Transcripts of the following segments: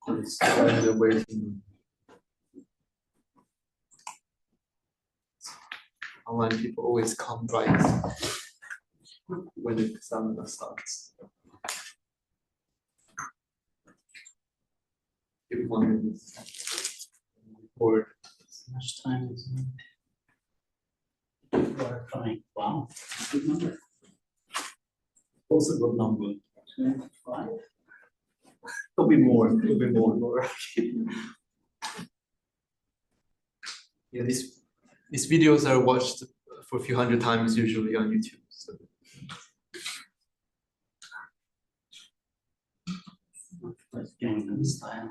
It's the waiting. Online people always come right when the exam starts. Give 1 minute. Or how much time is it? We're trying. Wow, good number. also good number. 25. It'll be more. It'll be more. Yeah, these videos are watched for a few hundred times usually on YouTube. So. Let's get into the style.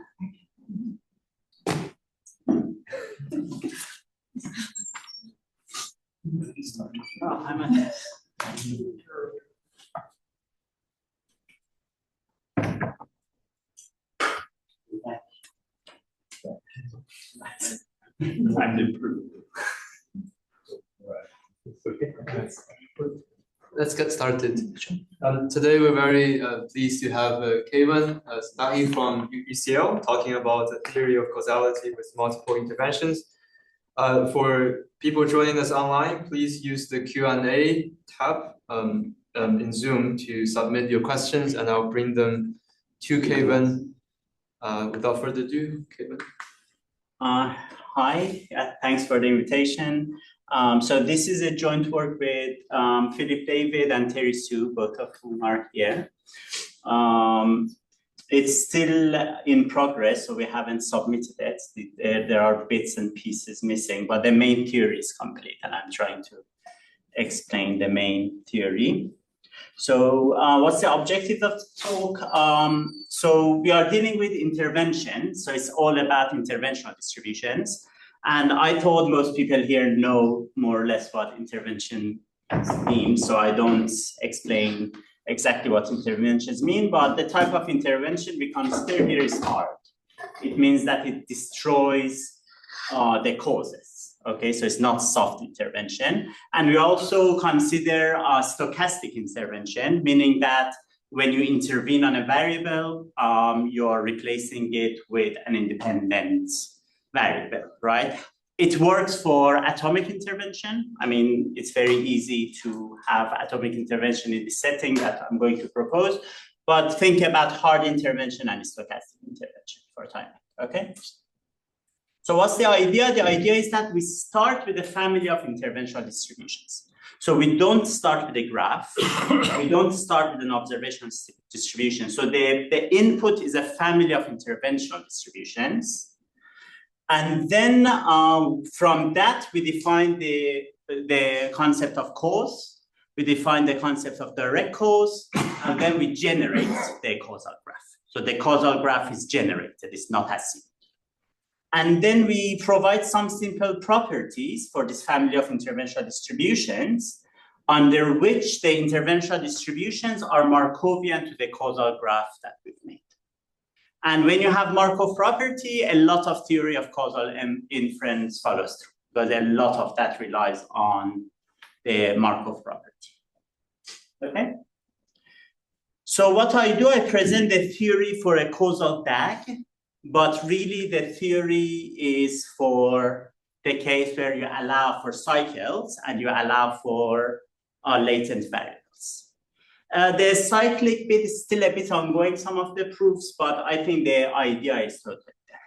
Oh, I'm at this. I'm improved. Let's get started. Today we're very pleased to have Kayvan Sadeghi from UCL talking about the theory of causality with multiple interventions. For people joining us online, please use the Q&A tab in Zoom to submit your questions, and I'll bring them to Kayvan. Without further ado, Kayvan. Hi, thanks for the invitation. So this is a joint work with Philip David and Terry Sue, both of whom are here. It's still in progress, so we haven't submitted it. There are bits and pieces missing, but the main theory is complete, and I'm trying to explain the main theory. So what's the objective of the talk? So we are dealing with intervention, so it's all about interventional distributions. And I thought most people here know more or less what intervention means, so I don't explain exactly what interventions mean, but the type of intervention we consider here is hard. It means that it destroys the causes, okay? So it's not soft intervention. And we also consider stochastic intervention, meaning that when you intervene on a variable, you're replacing it with an independent variable, right? It works for atomic intervention. I mean, it's very easy to have atomic intervention in the setting that I'm going to propose, but think about hard intervention and stochastic intervention for a time, okay? So what's the idea? The idea is that we start with a family of interventional distributions. So we don't start with a graph. We don't start with an observational distribution. So the input is a family of interventional distributions. And then from that, we define the concept of cause. We define the concept of direct cause, and then we generate the causal graph. So the causal graph is generated, it's not assumed. And then we provide some simple properties for this family of interventional distributions, under which the interventional distributions are Markovian to the causal graph that we've made. And when you have Markov property, a lot of theory of causal inference follows through, because a lot of that relies on the Markov property. Okay? So what I do, I present the theory for a causal DAG, but really the theory is for the case where you allow for cycles and you allow for latent variables. The cyclic bit is still a bit ongoing, some of the proofs, but I think the idea is totally there.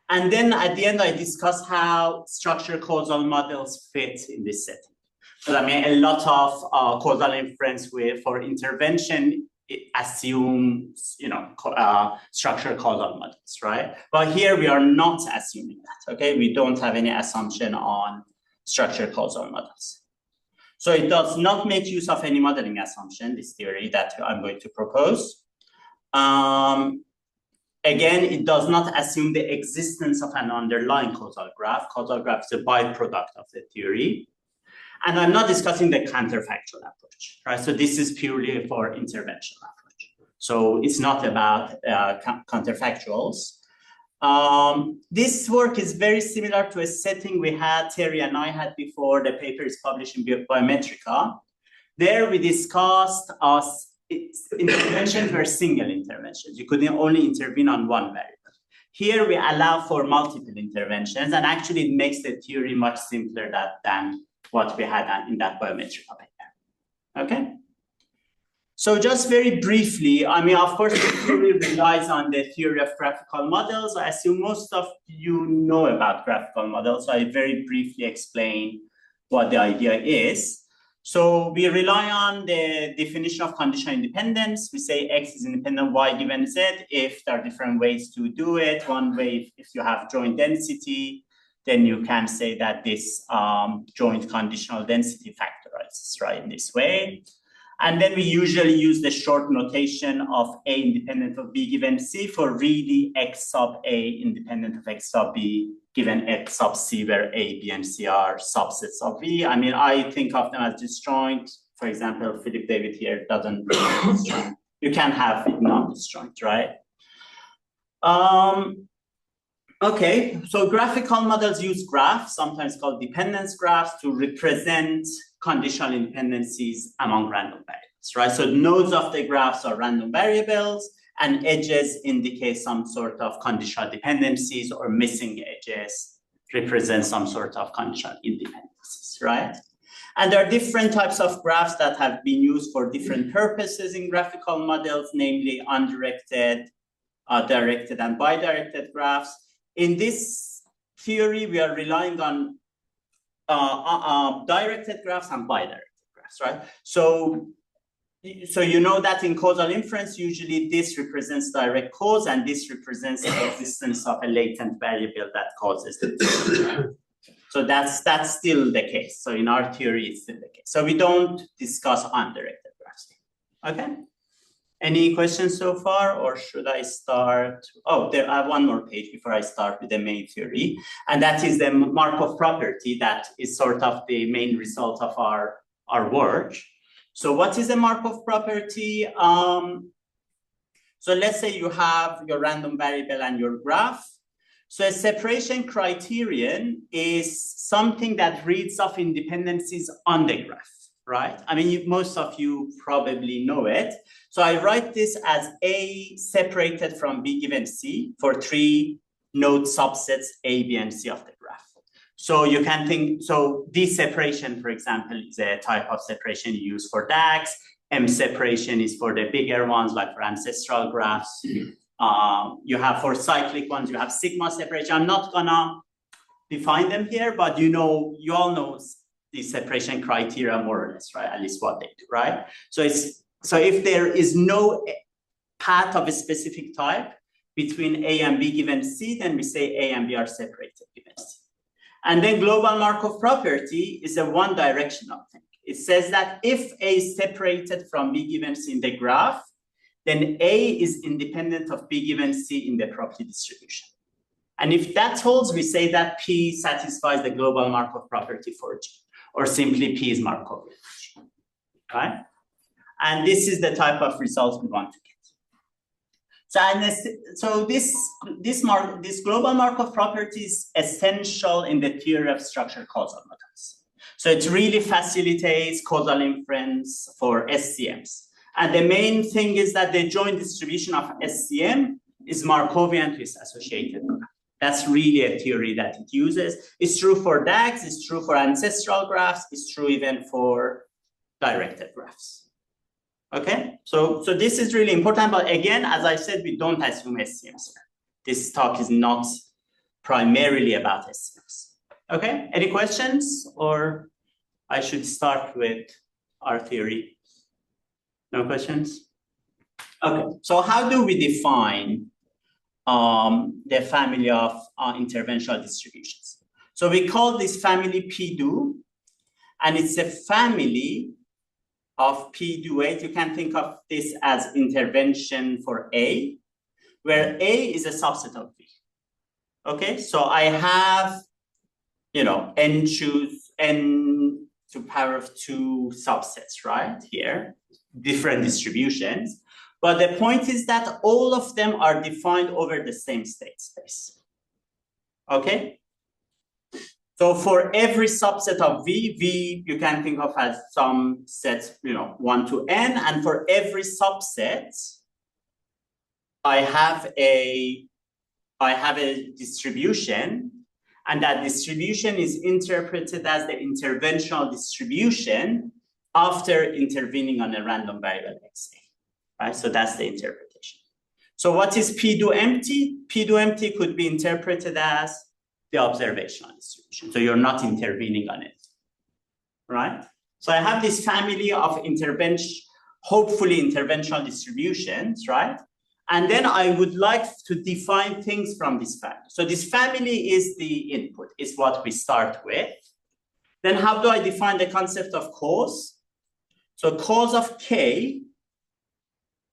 And then at the end, I discuss how structure causal models fit in this setting. So I mean, a lot of causal inference for intervention, it assumes, structure causal models, right? But here we are not assuming that, okay? We don't have any assumption on structure causal models. So it does not make use of any modeling assumption, this theory that I'm going to propose. Again, it does not assume the existence of an underlying causal graph. Causal graph is a byproduct of the theory. And I'm not discussing the counterfactual approach, right? So this is purely for interventional approach. So it's not about counterfactuals. This work is very similar to a setting we had, Terry and I had before. The paper is published in Biometrica. There we discussed interventions were single interventions. You could only intervene on one variable. Here we allow for multiple interventions, and actually it makes the theory much simpler than what we had in that biometric paper. Okay? So just very briefly, I mean, of course, the theory relies on the theory of graphical models. I assume most of you know about graphical models, so I very briefly explain what the idea is. So we rely on the definition of conditional independence. We say X is independent Y given Z if there are different ways to do it. One way, if you have joint density, then you can say that this joint conditional density factorizes, right, in this way. And then we usually use the short notation of A independent of B given C for really X sub A independent of X sub B given X sub C, where A, B, and C are subsets of V. I mean, I think of them as disjoint. For example, Philip David here doesn't really disjoint. You can have non-disjoint, right? Okay, so graphical models use graphs, sometimes called dependence graphs, to represent conditional independencies among random variables, right? So nodes of the graphs are random variables, and edges indicate some sort of conditional dependencies, or missing edges represent some sort of conditional independencies, right? And there are different types of graphs that have been used for different purposes in graphical models, namely undirected, directed, and bidirected graphs. In this theory, we are relying on directed graphs and bidirected graphs, right? So you know that in causal inference, usually this represents direct cause, and this represents the existence of a latent variable that causes it. So that's still the case. So in our theory, it's still the case. So we don't discuss undirected graphs. Okay. Any questions so far, or should I start? Oh, I have one more page before I start with the main theory, and that is the Markov property that is sort of the main result of our work. So what is a Markov property? So let's say you have your random variable and your graph. So a separation criterion is something that reads off independencies on the graph, right? I mean, most of you probably know it. So I write this as A separated from B given C for 3 node subsets A, B, and C of the graph. So you can think, so this separation, for example, is a type of separation you use for DAGs. M separation is for the bigger ones, like for ancestral graphs. You have for cyclic ones, you have sigma separation. I'm not gonna define them here, but you all know the separation criteria more or less, right? At least what they do, right? So if there is no path of a specific type between A and B given C, then we say A and B are separated given C. And then global Markov property is a one-directional thing. It says that if A is separated from B given C in the graph, then A is independent of B given C in the property distribution. And if that holds, we say that P satisfies the global Markov property for G, or simply P is Markovian, right? And this is the type of results we want to get. So this global Markov property is essential in the theory of structured causal models. So it really facilitates causal inference for SCMs. And the main thing is that the joint distribution of SCM is Markovian to its associated graph. That's really a theory that it uses. It's true for DAGs, it's true for ancestral graphs, it's true even for directed graphs. Okay, so this is really important, but again, as I said, we don't assume SCMs. This talk is not primarily about SCMs. Okay, any questions, or I should start with our theory? No questions? Okay, so how do we define the family of interventional distributions? So we call this family PDU, and it's a family of P-do-8. You can think of this as intervention for A, where A is a subset of B. Okay, so I have, n to power of 2 subsets, right, here, different distributions. But the point is that all of them are defined over the same state space. Okay? So for every subset of V you can think of as some sets, 1 to n, and for every subset, I have a distribution, and that distribution is interpreted as the interventional distribution after intervening on a random variable xa, right? So that's the interpretation. So what is P do empty? P do empty could be interpreted as the observational distribution. So you're not intervening on it, right? So I have this family of hopefully interventional distributions, right? And then I would like to define things from this family. So this family is the input, is what we start with. Then how do I define the concept of cause? So cause of K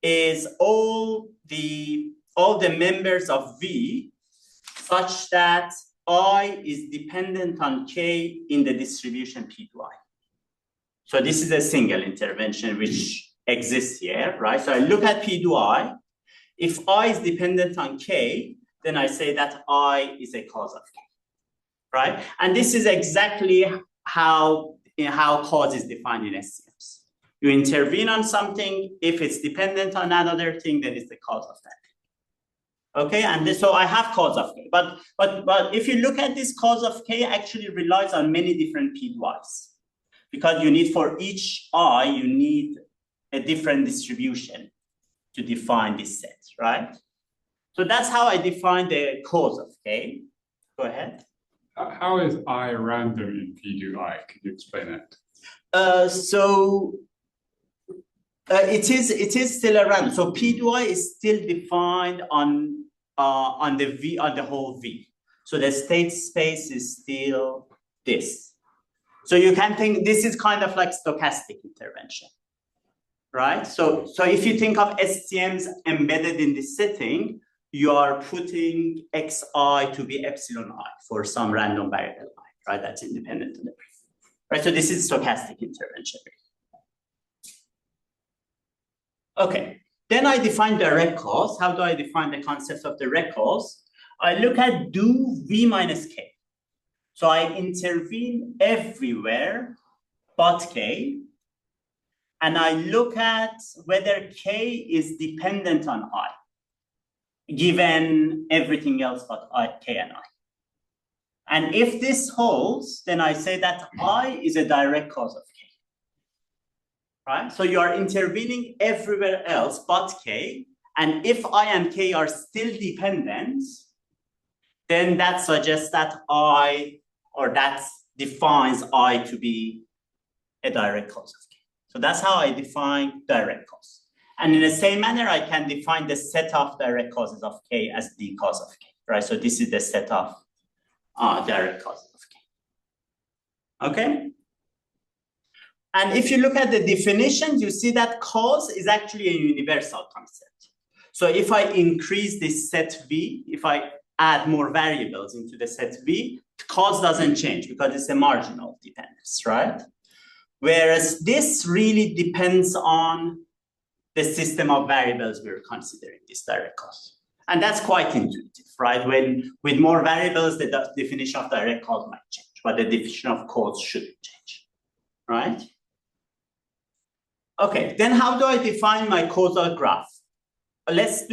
is all the members of V such that I is dependent on K in the distribution P to I. So this is a single intervention which exists here, right? So I look at P to I. If I is dependent on K, then I say that I is a cause of K, right? And this is exactly how cause is defined in SCMs. You intervene on something, if it's dependent on another thing, then it's the cause of that. Okay, and so I have cause of K, but if you look at this cause of K actually relies on many different P to I's, because you need for each I, you need a different distribution to define this set, right? So that's how I define the cause of K. Go ahead. How is I random in P to I? Can you explain that? It is still a random. So P to I is still defined on the whole V. So the state space is still this. So you can think this is kind of like stochastic intervention, right? So if you think of STMs embedded in this setting, you are putting xi to be epsilon I for some random variable I, right? That's independent of the brief, right? So this is stochastic intervention. Okay, then I define direct cause. How do I define the concept of direct cause? I look at do V minus K. So I intervene everywhere but K, and I look at whether K is dependent on I, given everything else but K and I. And if this holds, then I say that I is a direct cause of K. Right? So you are intervening everywhere else but K, and if I and K are still dependent, then that suggests that that defines I to be a direct cause of K. So that's how I define direct cause. And in the same manner, I can define the set of direct causes of K as the cause of K, right? So this is the set of direct causes of K. Okay? And if you look at the definitions, you see that cause is actually a universal concept. So if I increase this set V, if I add more variables into the set V, cause doesn't change because it's a marginal dependence, right? Whereas this really depends on the system of variables we're considering this direct cause. And that's quite intuitive, right? When with more variables, the definition of direct cause might change, but the definition of cause shouldn't change, right? Okay, then how do I define my causal graph? Right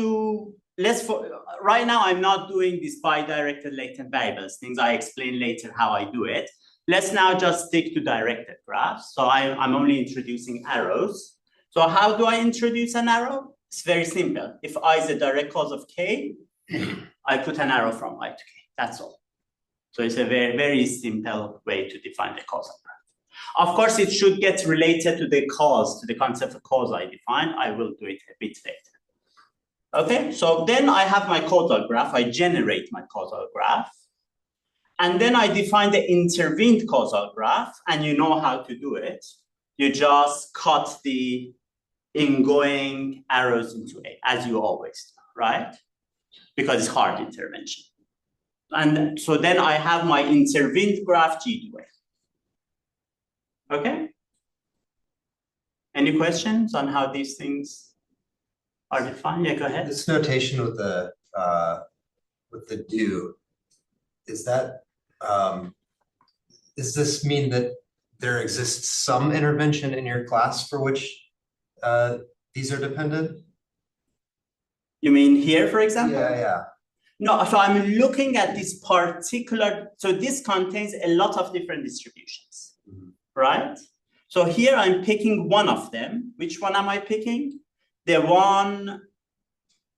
now I'm not doing this bidirected latent variables, things I explain later how I do it. Let's now just stick to directed graphs. So I'm only introducing arrows. So how do I introduce an arrow? It's very simple. If I is a direct cause of K, I put an arrow from I to K, that's all. So it's a very, very simple way to define the causal graph. Of course, it should get related to the cause, to the concept of cause I define. I will do it a bit later. Okay, so then I have my causal graph. I generate my causal graph. And then I define the intervened causal graph, and you know how to do it. You just cut the ingoing arrows into A, as you always do, right? Because it's hard intervention. And so then I have my intervened graph G to A. Okay? Any questions on how these things are defined? Yeah, go ahead. This notation with the, do, is that does this mean that there exists some intervention in your class for which these are dependent? You mean here, for example? Yeah. No, so I'm looking at this particular, so this contains a lot of different distributions, right? So here I'm picking one of them. Which one am I picking? The one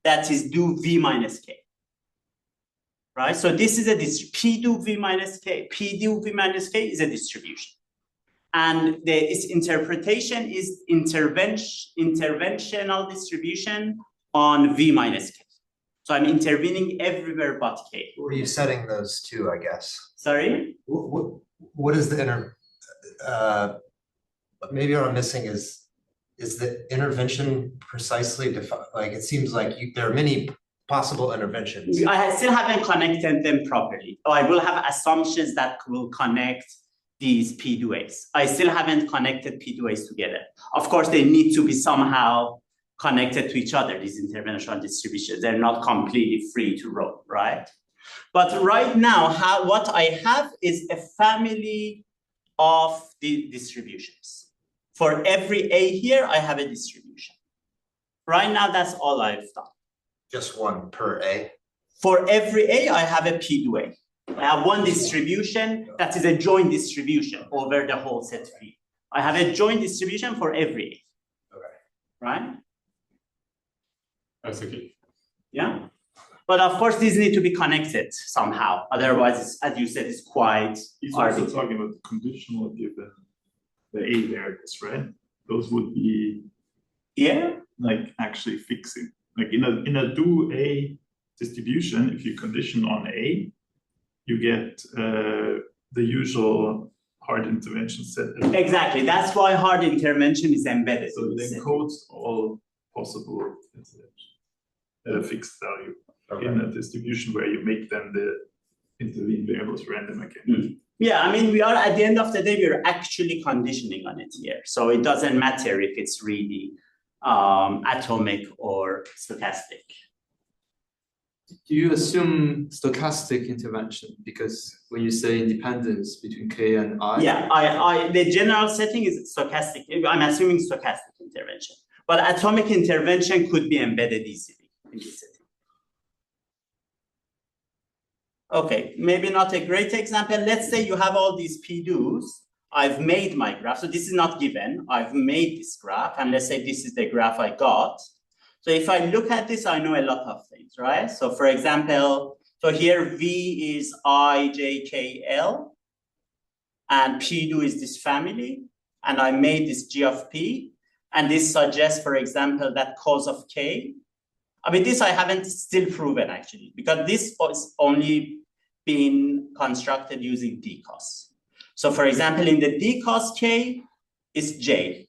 that is due V minus K, right? So this is a P due V minus K. P due V minus K is a distribution. And its interpretation is interventional distribution on V minus K. So I'm intervening everywhere but K. Where are you setting those to, I guess? Sorry? What is the maybe what I'm missing is the intervention precisely defined? Like, it seems like there are many possible interventions. I still haven't connected them properly. I will have assumptions that will connect these P due A's. I still haven't connected P due A's together. Of course, they need to be somehow connected to each other, these interventional distributions. They're not completely free to roam, right? But right now, what I have is a family of the distributions. For every A here, I have a distribution. Right now, that's all I've done. Just one per A? For every A, I have a P due A. I have one distribution that is a joint distribution over the whole set V. I have a joint distribution for every A. Okay. Right? That's okay. Yeah. But of course, these need to be connected somehow. Otherwise, as you said, it's quite He's also talking about the conditionality of the A variables, right? Those would be like actually fixing. Like in a do A distribution, if you condition on A, you get the usual hard intervention set. Exactly. That's why hard intervention is embedded. So it encodes all possible at a fixed value in a distribution where you make them the intervened variables random again. Yeah, I mean, we are at the end of the day, we're actually conditioning on it here. So it doesn't matter if it's really atomic or stochastic. Do you assume stochastic intervention? Because when you say independence between K and I? Yeah, the general setting is stochastic. I'm assuming stochastic intervention. But atomic intervention could be embedded easily in this setting. Okay, maybe not a great example. Let's say you have all these P dues. I've made my graph. So this is not given. I've made this graph. And let's say this is the graph I got. So if I look at this, I know a lot of things, right? So for example, so here V is I, J, K, L. And P due is this family. And I made this G of P. And this suggests, for example, that cos of K. I mean, this I haven't still proven actually, because this was only been constructed using D cos. So for example, in the D cos K is J.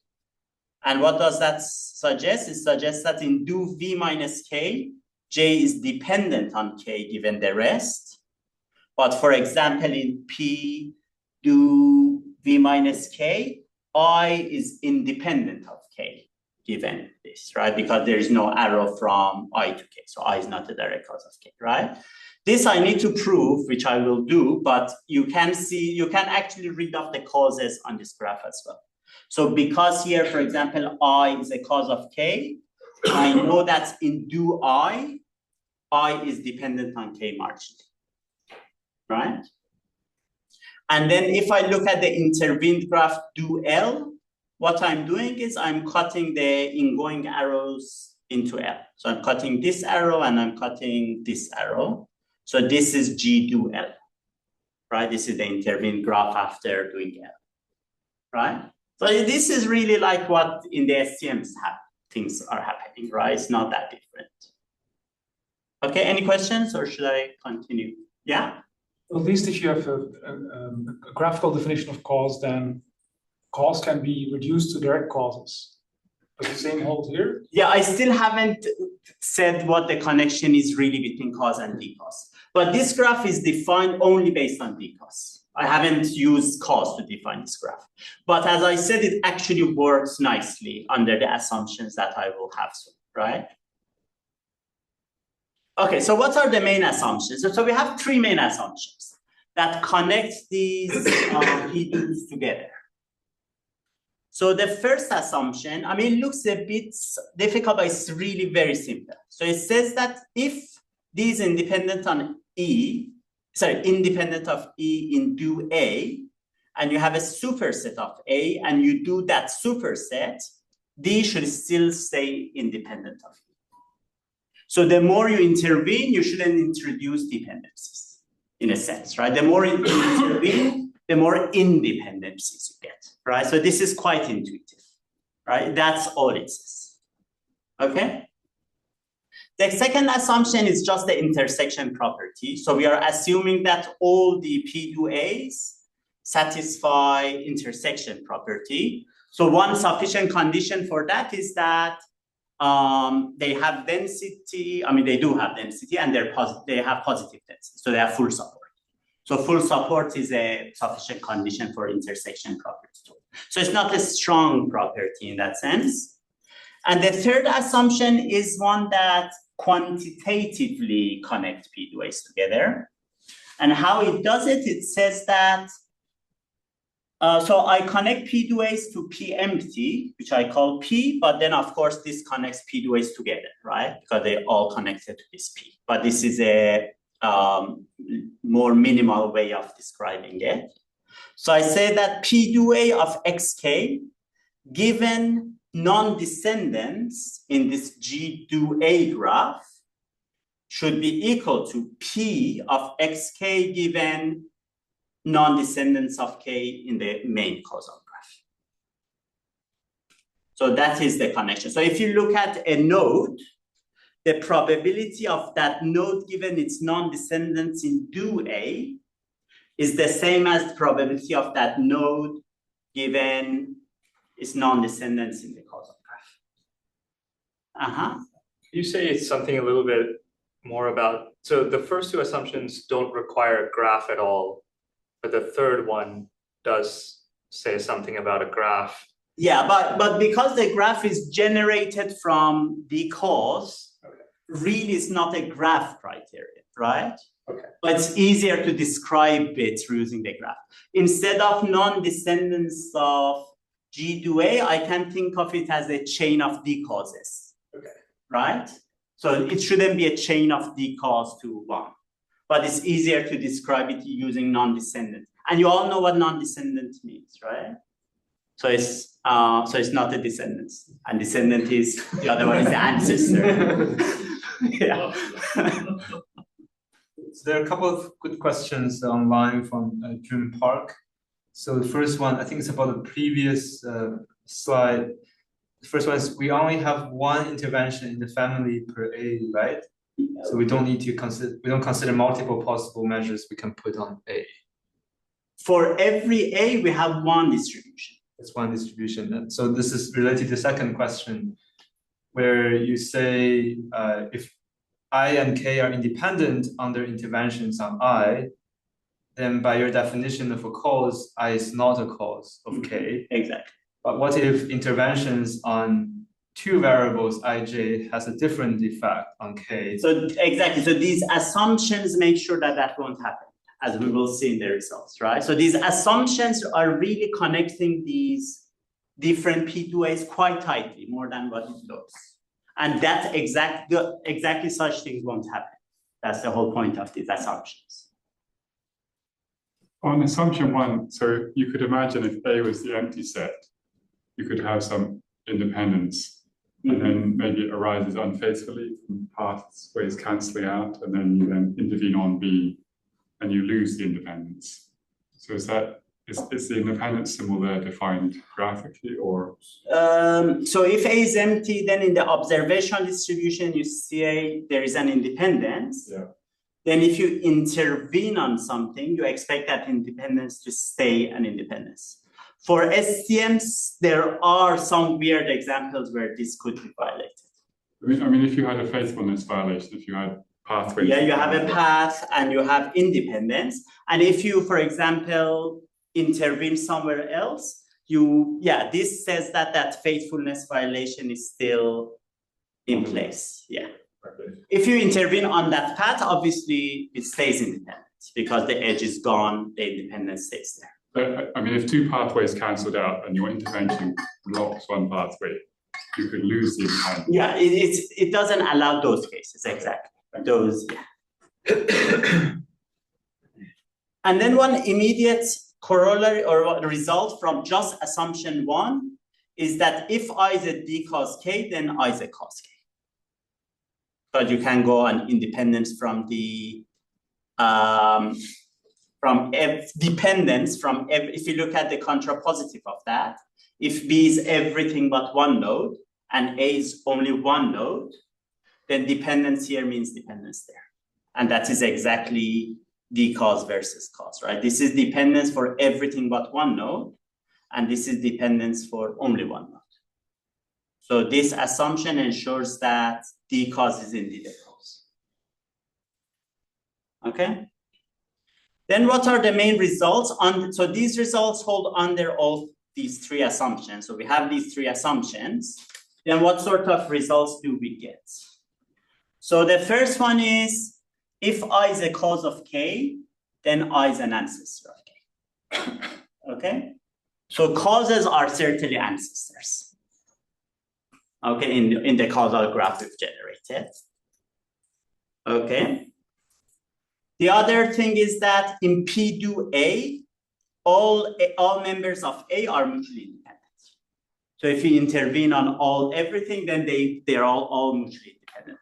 And what does that suggest? It suggests that in do V minus K, J is dependent on K given the rest. But for example, in P do V minus K, I is independent of K given this, right? Because there is no arrow from I to K. So I is not a direct cause of K, right? This I need to prove, which I will do, but you can see, you can actually read off the causes on this graph as well. So because here, for example, I is a cause of K, I know that in do I is dependent on K marginally, right? And then if I look at the intervened graph do L, what I'm doing is I'm cutting the ingoing arrows into L. So I'm cutting this arrow and I'm cutting this arrow. So this is G do L, right? This is the intervened graph after doing L, right? So this is really like what in the STMs things are happening, right? It's not that different. Okay, any questions or should I continue? Yeah? At least if you have a graphical definition of cause, then cause can be reduced to direct causes. Does the same hold here? Yeah, I still haven't said what the connection is really between cause and decause. But this graph is defined only based on decause. I haven't used cause to define this graph. But as I said, it actually works nicely under the assumptions that I will have soon, right? Okay, so what are the main assumptions? So we have three main assumptions. that connects these P2s together. So the first assumption, I mean, it looks a bit difficult, but it's really very simple. So it says that if D is independent on independent of E in do A, and you have a superset of A, and you do that superset, D should still stay independent of E. So the more you intervene, you shouldn't introduce dependencies, in a sense, right? The more you intervene, the more independencies you get, right? So this is quite intuitive, right? That's all it says, okay? The second assumption is just the intersection property. So we are assuming that all the P2As satisfy intersection property. So one sufficient condition for that is that they have density, I mean, they do have density, and they have positive density, so they have full support. So full support is a sufficient condition for intersection property. So it's not a strong property in that sense. And the third assumption is one that quantitatively connect P2As together. And how it does it, it says that, so I connect P2As to P empty, which I call P, but then of course this connects P2As together, right? Because they all connected to this P. But this is a more minimal way of describing it. So I say that P2A of xk, given non-descendants in this G2A graph, should be equal to P of xk given non-descendants of k in the main causal graph. So that is the connection. So if you look at a node, the probability of that node given its non-descendants in do A is the same as the probability of that node given its non-descendants in the causal graph. You say it's something a little bit more about, so the first two assumptions don't require a graph at all, but the third one does say something about a graph. Yeah, but because the graph is generated from the cause, really it's not a graph criteria, right? Okay. But it's easier to describe it using the graph. Instead of non-descendants of G2A, I can think of it as a chain of D causes. Okay. Right? So it shouldn't be a chain of D cause to one, but it's easier to describe it using non-descendant. And you all know what non-descendant means, right? So it's not a descendant, and descendant is the other one is the ancestor. Yeah. So there are a couple of good questions online from June Park. So the first one, I think it's about the previous slide. The first one is we only have one intervention in the family per A, right? So we don't need to consider multiple possible measures we can put on A. For every A, we have one distribution. That's one distribution. And so this is related to the second question, where you say if I and K are independent under interventions on I, then by your definition of a cause, I is not a cause of K. Exactly. But what if interventions on two variables ij has a different effect on K? So exactly. So these assumptions make sure that that won't happen, as we will see in the results, right? So these assumptions are really connecting these different P2As quite tightly, more than what it looks. And that exactly such things won't happen. That's the whole point of these assumptions. On assumption one, so you could imagine if A was the empty set, you could have some independence, and then maybe it arises unfaithfully from pathways cancelling out, and then you then intervene on B, and you lose the independence. So is the independence symbol there defined graphically, or? So if A is empty, then in the observational distribution, you see there is an independence. Yeah. Then if you intervene on something, you expect that independence to stay an independence. For STMs, there are some weird examples where this could be violated. I mean, if you had a faithfulness violation, if you had pathways. Yeah, you have a path and you have independence. And if you, for example, intervene somewhere else, this says that that faithfulness violation is still in place. Yeah. Okay. If you intervene on that path, obviously it stays independent. because the edge is gone, the independence stays there. But, I mean, if two pathways cancelled out and your intervention blocks one pathway, you could lose the independence. Yeah, it doesn't allow those cases, exactly. Those, yeah. And then one immediate corollary or result from just assumption one is that if I is a d cos k, then I is a cos k. But you can go on independence from the dependence from if you look at the contrapositive of that, if B is everything but one node and A is only one node, then dependence here means dependence there. And that is exactly d cos versus cos, right? This is dependence for everything but one node, and this is dependence for only one node. So this assumption ensures that d cos is indeed a cos. Okay? Then what are the main results? So these results hold under all these three assumptions. So we have these three assumptions. Then what sort of results do we get? So the first one is, if I is a cause of k, then I is an ancestor of k. Okay? So causes are certainly ancestors. Okay, in the causal graph we've generated. Okay. The other thing is that in P do A, all members of A are mutually independent. So if you intervene on everything, then they're all mutually independent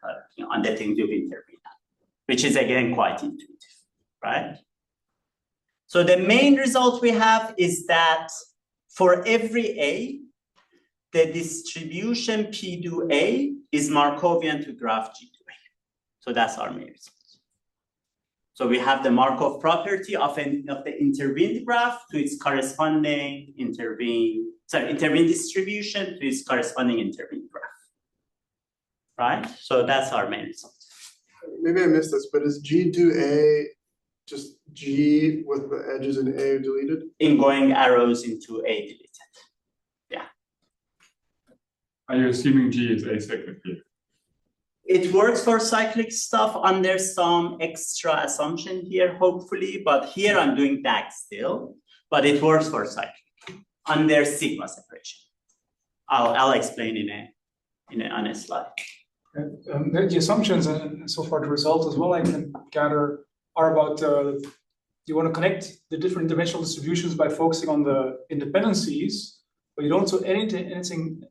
on the things you've intervened on, which is again quite intuitive, right? So the main result we have is that for every A, the distribution P do A is Markovian to graph G to A. So that's our main result. So we have the Markov property of the intervened graph to its corresponding intervened distribution to its corresponding intervened graph. Right? So that's our main result. Maybe I missed this, but is G to A just G with the edges in A deleted? In going arrows into A deleted. Yeah. Are you assuming G is acyclic here? It works for cyclic stuff under some extra assumption here, hopefully, but here I'm doing DAG still, but it works for cyclic under sigma separation. I'll explain on a slide. The assumptions and so far the result as well I can gather are about you want to connect the different dimensional distributions by focusing on the independencies, but you don't know anything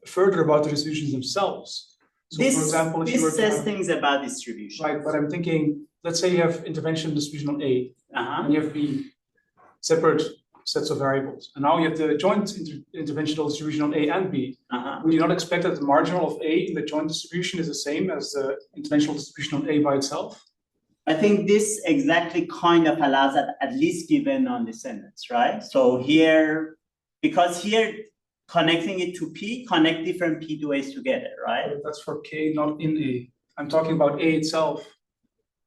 further about the distributions themselves. So for example, if you were to says have, things about distribution. right, but I'm thinking, let's say you have intervention distribution on A, and you have B, separate sets of variables. And now you have the joint interventional distribution on A and B. Would you not expect that the marginal of A in the joint distribution is the same as the interventional distribution on A by itself? I think this exactly kind of allows that at least given on descendants, right? So here, because here, connecting it to P, connect different P to A's together, right? But that's for K, not in A. I'm talking about A itself.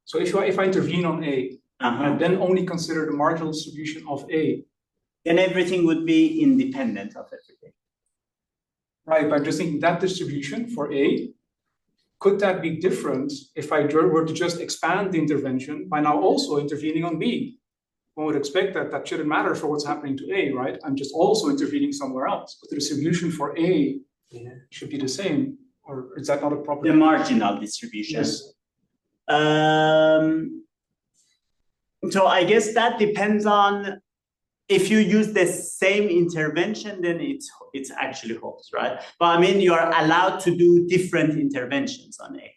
So if I intervene on A, and then only consider the marginal distribution of A, then everything would be independent of everything. Right, but I'm just thinking that distribution for A, could that be different if I were to just expand the intervention by now also intervening on B? One would expect that that shouldn't matter for what's happening to A, right? I'm just also intervening somewhere else, but the distribution for A should be the same, or is that not a property? The marginal distribution. Yes. So I guess that depends on if you use the same intervention, then it's actually holds, right? But I mean, you are allowed to do different interventions on A.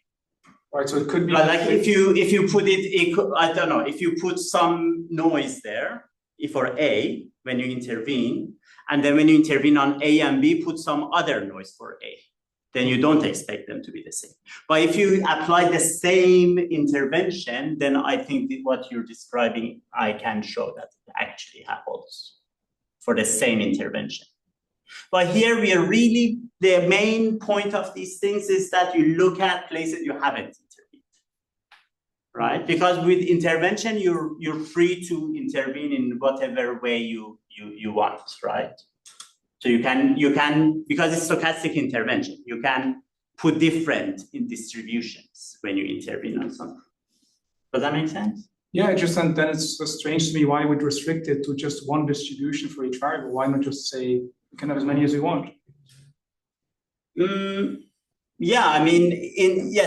Right, so it could be like if you put I don't know, if you put some noise there for A when you intervene, and then when you intervene on A and B, put some other noise for A, then you don't expect them to be the same. But if you apply the same intervention, then I think that what you're describing, I can show that it actually happens for the same intervention. But here we are really, the main point of these things is that you look at places you haven't intervened, right? Because with intervention, you're free to intervene in whatever way you want, right? So you can, because it's stochastic intervention, you can put different in distributions when you intervene on something. Does that make sense? Yeah, then it's just strange to me why we would restrict it to just one distribution for each variable. Why not just say you can have as many as you want? Yeah, I mean,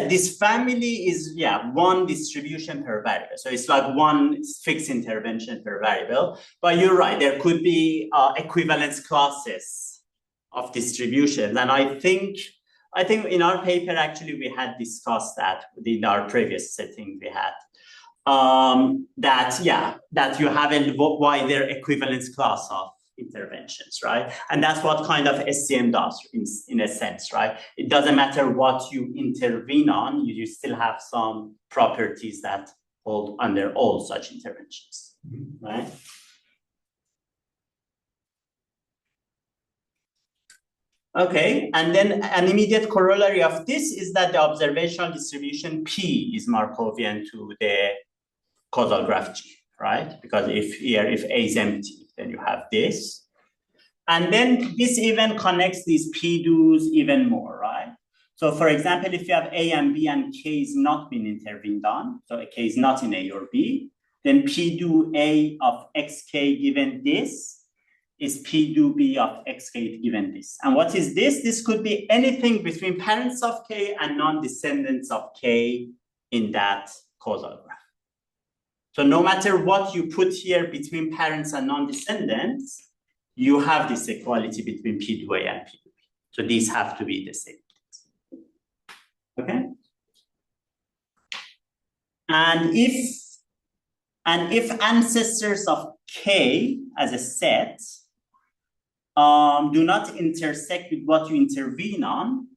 this family is one distribution per variable. So it's like one fixed intervention per variable. But you're right, there could be equivalence classes of distributions, and I think in our paper actually we had discussed that in our previous setting we had. That you have a wider equivalence class of interventions, right? And that's what kind of SCM does in a sense, right? It doesn't matter what you intervene on, you still have some properties that hold under all such interventions, right? Okay, and then an immediate corollary of this is that the observational distribution P is Markovian to the causal graph G, right? Because if A is empty, then you have this. And then this even connects these P-dos even more, right? So for example, if you have A and B and K is not been intervened on, so K is not in A or B, then P-do A of XK given this is P-do B of XK given this. And what is this? This could be anything between parents of K and non-descendants of K in that causal graph. So no matter what you put here between parents and non-descendants, you have this equality between P2A and P2B. So these have to be the same. Okay? And if ancestors of K as a set do not intersect with what you intervene on,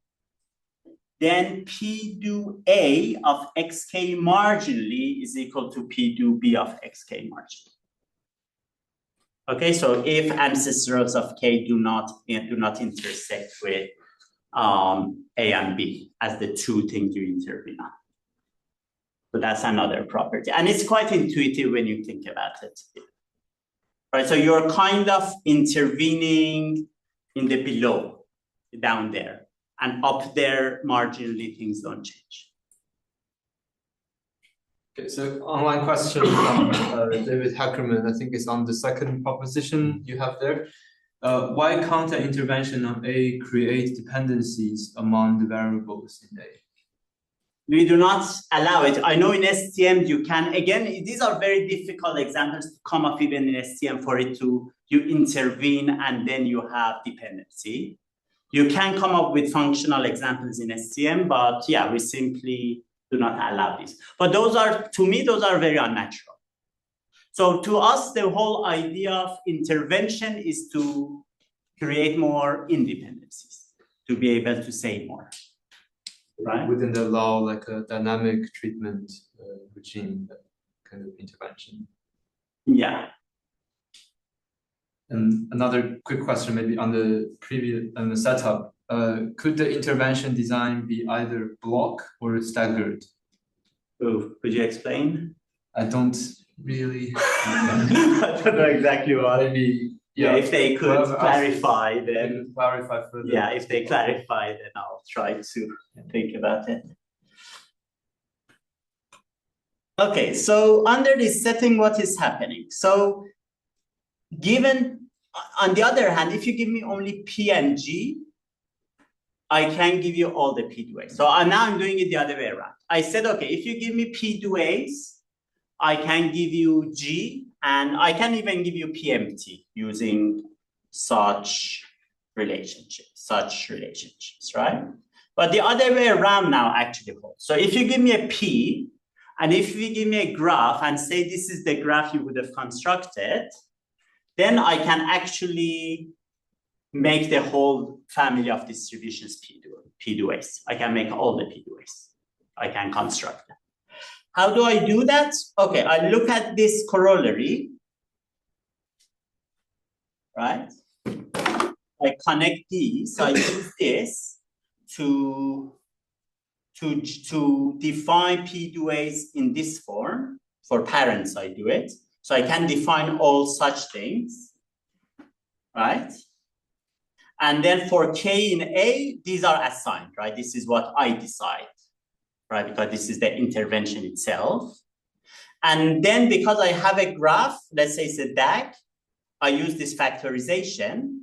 then P do A of XK marginally is equal to P do B of XK marginally. Okay, so if ancestors of K do not intersect with A and B as the two things you intervene on. So that's another property. And it's quite intuitive when you think about it. Right, so you're kind of intervening in the below, down there. And up there, marginally, things don't change. Okay, so online question from David Hackerman, I think it's on the second proposition you have there. Why can't an intervention on A create dependencies among the variables in A? We do not allow it. I know in STM you can, again, these are very difficult examples to come up even in STM for it to, you intervene and then you have dependency. You can come up with functional examples in STM, but yeah, we simply do not allow this. But those are, to me, those are very unnatural. So to us, the whole idea of intervention is to create more independencies, to be able to say more. Right? Within the law, like a dynamic treatment regime, that kind of intervention. Yeah. And another quick question, maybe on the setup. Could the intervention design be either block or staggered? Oh, could you explain? I don't really. I don't know exactly what. Maybe. Yeah, if they could clarify, then clarify further. Yeah, if they clarify, then I'll try to think about it. Okay, so under this setting, what is happening? So given, on the other hand, if you give me only P and G, I can give you all the P to A. So I'm doing it the other way around. I said, okay, if you give me P to A's, I can give you G, and I can even give you PMT using such relationships, right? But the other way around now actually holds. So if you give me a P, and if you give me a graph and say this is the graph you would have constructed, then I can actually make the whole family of distributions P2As. I can make all the P2As. I can construct them. How do I do that? Okay, I look at this corollary, right? I connect these. I use this to define P2As in this form. For parents, I do it. So I can define all such things, right? And then for K in A, these are assigned, right? This is what I decide, right? Because this is the intervention itself. And then because I have a graph, let's say it's a DAG, I use this factorization,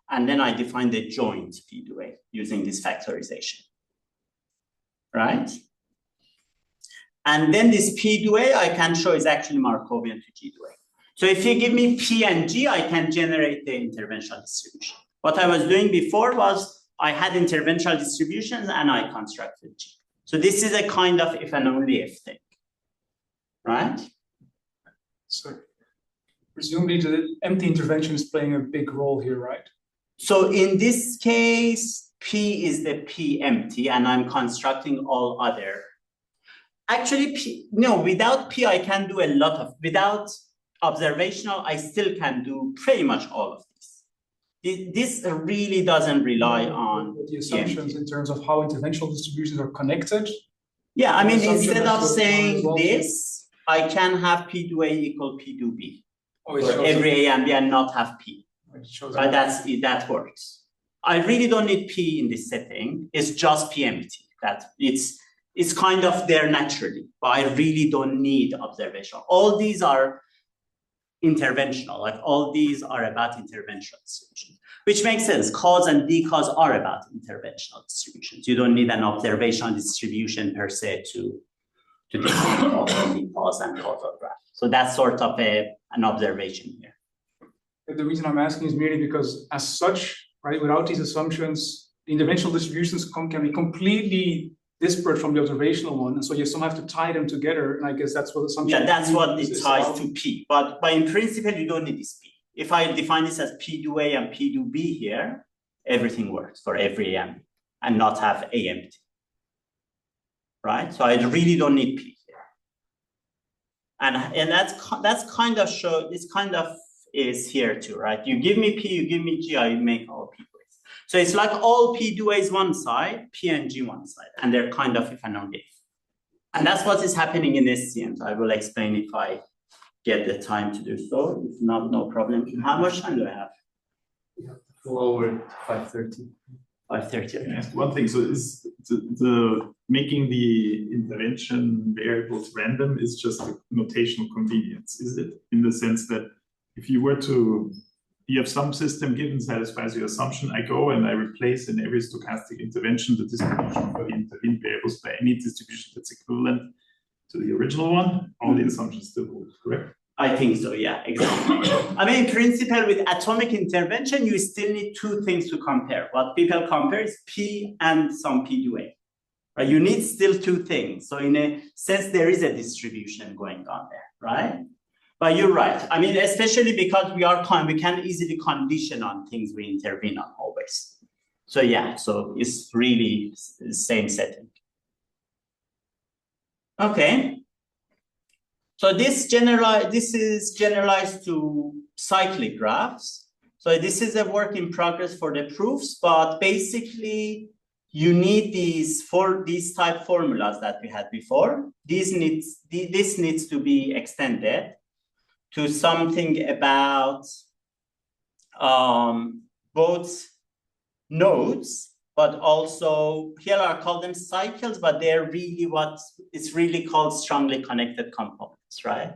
and then I define the joint P2A using this factorization, right? And then this P2A I can show is actually Markovian to G2A. So if you give me P and G, I can generate the interventional distribution. What I was doing before was I had interventional distributions and I constructed G. So this is a kind of if and only if thing, right? So presumably the empty intervention is playing a big role here, right? So in this case, P is the P empty, and I'm constructing all other. Actually, without P, I can do a lot of, without observational, I still can do pretty much all of this. This really doesn't rely on the assumptions in terms of how interventional distributions are connected. Yeah, I mean, instead of saying this, I can have P2A equal P2B for every A and B and not have P. Right, that works. I really don't need P in this setting. It's just P empty. That it's kind of there naturally, but I really don't need observational. All these are interventional. Like all these are about interventional distributions, which makes sense. Cause and decause are about interventional distributions. You don't need an observational distribution per se to define cause and causal graph. So that's sort of an observation here. The reason I'm asking is merely because, as such, right, without these assumptions, the interventional distributions can be completely disparate from the observational one, and so you somehow have to tie them together. And I guess that's what assumption. Yeah, that's what it ties to P. But in principle, you don't need this P. If I define this as P2A and P2B here, everything works for every A and B, and not have A empty. Right. So I really don't need P here. And that's kind of show. It's kind of is here too, right? You give me P, you give me G, I make all P2As. So it's like all P2As one side, P and G one side, and they're kind of if and only if. And that's what is happening in SCMs. I will explain if I get the time to do so. If not, no problem. How much time do I have? Yeah, go over 5:30. 5:30. Ask one thing. So is the making the intervention variables random is just a notational convenience? Is it in the sense that if you were to, you have some system given satisfies your assumption, I go and I replace in every stochastic intervention the distribution for the intervened variables by any distribution that's equivalent to the original one, all the assumptions still hold, correct? I think so, yeah, exactly. I mean, in principle, with atomic intervention, you still need two things to compare. What people compare is P and some P2A. Right? You need still two things. So in a sense, there is a distribution going on there, right? But you're right. I mean, especially because we can easily condition on things we intervene on always. So yeah, so it's really the same setting. Okay. So this is generalized to cyclic graphs. So this is a work in progress for the proofs, but basically you need these type formulas that we had before. This needs to be extended to something about both nodes, but also here I call them cycles, but they're really what it's really called strongly connected components, right?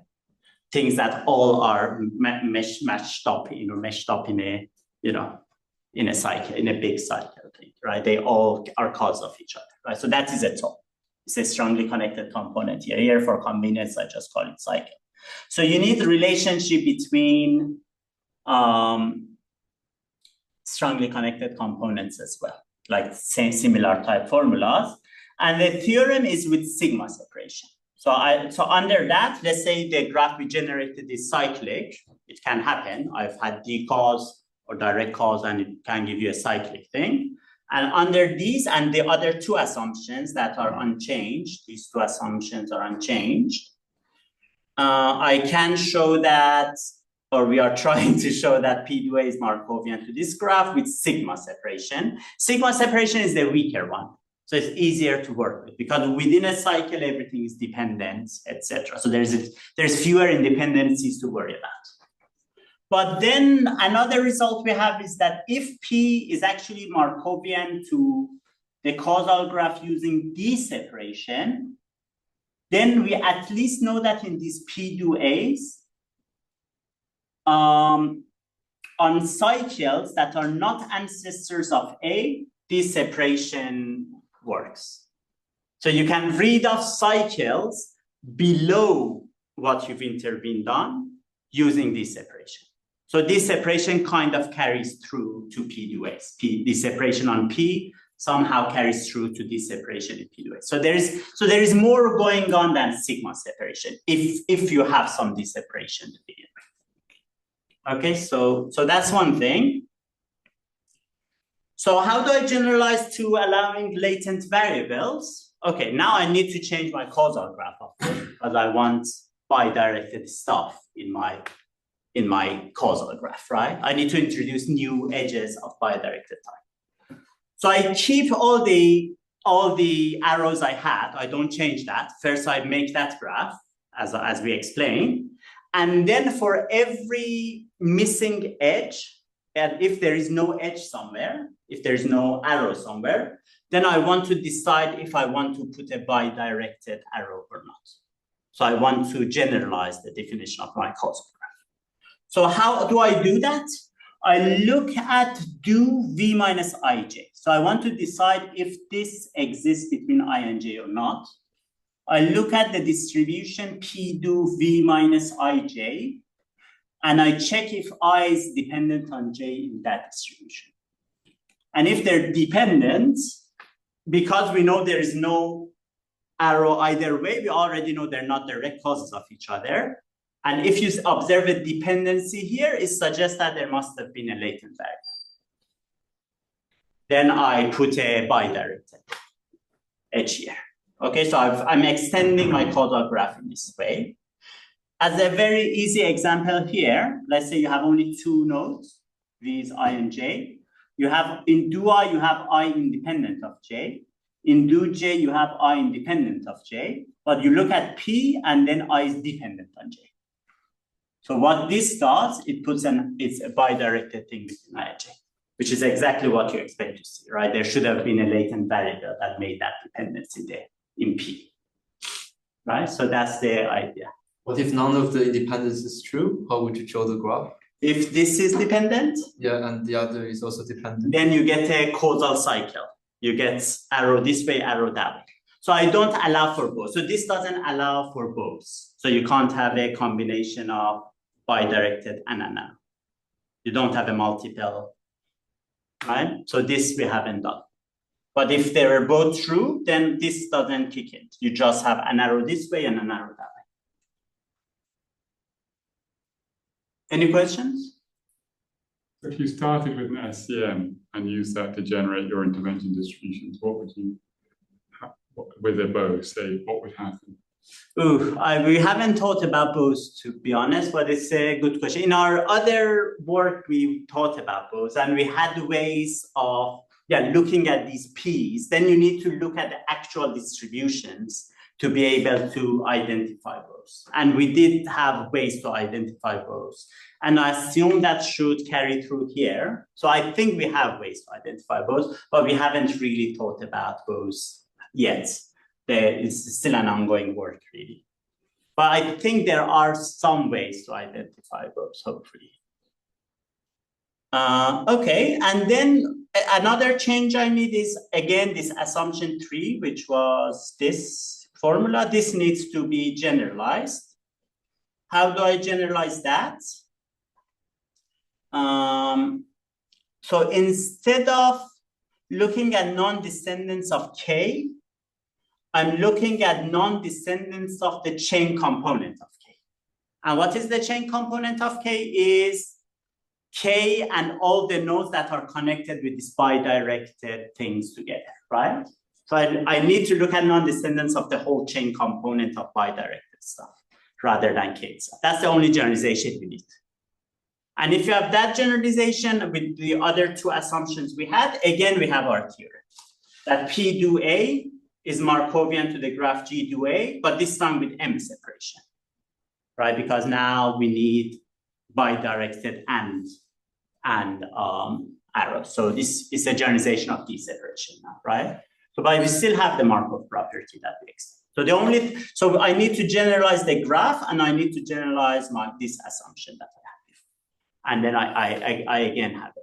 Things that all are meshed up in a, in a cycle, in a big cycle thing, right? They all are cause of each other, right? So that is a top. It's a strongly connected component here. Here for convenience, I just call it cycle. So you need the relationship between strongly connected components as well, like similar type formulas. And the theorem is with sigma separation. So under that, let's say the graph we generated is cyclic. It can happen. I've had decause or direct cause, and it can give you a cyclic thing. And under these and the other two assumptions that are unchanged, these two assumptions are unchanged, I can show that, or we are trying to show that P2A is Markovian to this graph with sigma separation. Sigma separation is the weaker one. So it's easier to work with because within a cycle, everything is dependent, etc. So there's fewer independencies to worry about. But then another result we have is that if P is actually Markovian to the causal graph using D separation, then we at least know that in these P do A's, on cycles that are not ancestors of A, this separation works. So you can read off cycles below what you've intervened on using this separation. So this separation kind of carries through to P do A's. This separation on P somehow carries through to this separation in P do A's. So there is more going on than sigma separation if you have some separation to begin with. Okay, so that's one thing. So how do I generalize to allowing latent variables? Okay, now I need to change my causal graph, of course, because I want bidirected stuff in my causal graph, right? I need to introduce new edges of bidirected type. So I keep all the arrows I had. I don't change that. First, I make that graph as we explained, and then for every missing edge, and if there is no edge somewhere, if there is no arrow somewhere, then I want to decide if I want to put a bidirected arrow or not. So I want to generalize the definition of my causal graph. So how do I do that? I look at do V minus ij. So I want to decide if this exists between I and j or not. I look at the distribution P do V minus ij, and I check if I is dependent on j in that distribution. And if they're dependent, because we know there is no arrow either way, we already know they're not direct causes of each other. And if you observe a dependency here, it suggests that there must have been a latent variable. Then I put a bidirected edge here. Okay, so I'm extending my causal graph in this way. As a very easy example here, let's say you have only two nodes, V is I and J. You have in do I, you have I independent of J. In do J, you have I independent of J. But you look at P and then I is dependent on J. So what this does, it's a bidirected thing between I and J, which is exactly what you expect to see, right? There should have been a latent variable that made that dependency there in P, right? So that's the idea. What if none of the independence is true? How would you show the graph? If this is dependent, yeah, and the other is also dependent, then you get a causal cycle. You get arrow this way, arrow that way. So I don't allow for both. So this doesn't allow for both. So you can't have a combination of bidirected and an arrow. You don't have a multiple, right? So this we haven't done. But if they are both true, then this doesn't kick in. You just have an arrow this way and an arrow that way. Any questions? If you started with an SCM and used that to generate your intervention distributions, what would you, with a bow, say, what would happen? We haven't thought about bows, to be honest, but it's a good question. In our other work, we thought about bows, and we had ways of looking at these P's. Then you need to look at the actual distributions to be able to identify bows. And we did have ways to identify bows. And I assume that should carry through here. So I think we have ways to identify bows, but we haven't really thought about bows yet. It's still an ongoing work, really. But I think there are some ways to identify bows, hopefully. Okay, and then another change I need is, again, this assumption 3, which was this formula. This needs to be generalized. How do I generalize that? So instead of looking at non-descendants of K, I'm looking at non-descendants of the chain component of K. And what is the chain component of K? Is K and all the nodes that are connected with these bidirected things together, right? So I need to look at non-descendants of the whole chain component of bidirected stuff rather than K itself. That's the only generalization we need. And if you have that generalization with the other two assumptions we had, again, we have our theorem that P do A is Markovian to the graph G do A, but this time with M separation, right? Because now we need bidirected and arrows. So this is a generalization of D separation now, right? So but we still have the Markov property that we extend. So I need to generalize the graph, and I need to generalize this assumption that I have before. And then I again have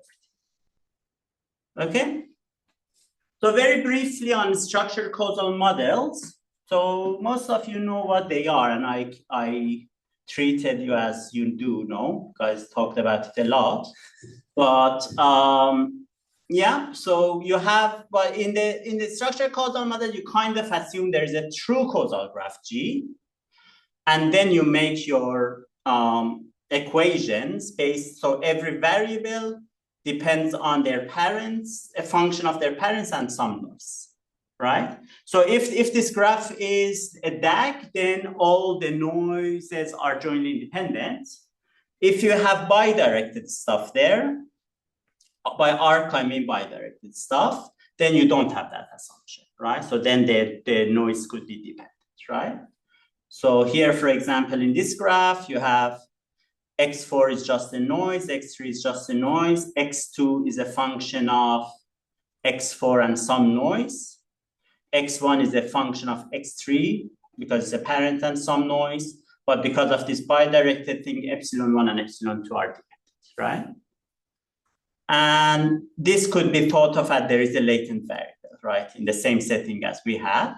everything. Okay? So very briefly on structured causal models. So most of you know what they are, and I treated you as you do know, guys talked about it a lot. But yeah, so you have, but in the structured causal model, you kind of assume there is a true causal graph G, and then you make your equations based, so every variable depends on their parents, a function of their parents and some noise, right? So if this graph is a DAG, then all the noises are jointly independent. If you have bidirected stuff there, by arc I mean bidirected stuff, then you don't have that assumption, right? So then the noise could be dependent, right? So here, for example, in this graph, you have x4 is just a noise, x3 is just a noise, x2 is a function of x4 and some noise, x1 is a function of x3 because it's a parent and some noise, but because of this bidirected thing, epsilon1 and epsilon2 are dependent, right? And this could be thought of as there is a latent variable, right, in the same setting as we had.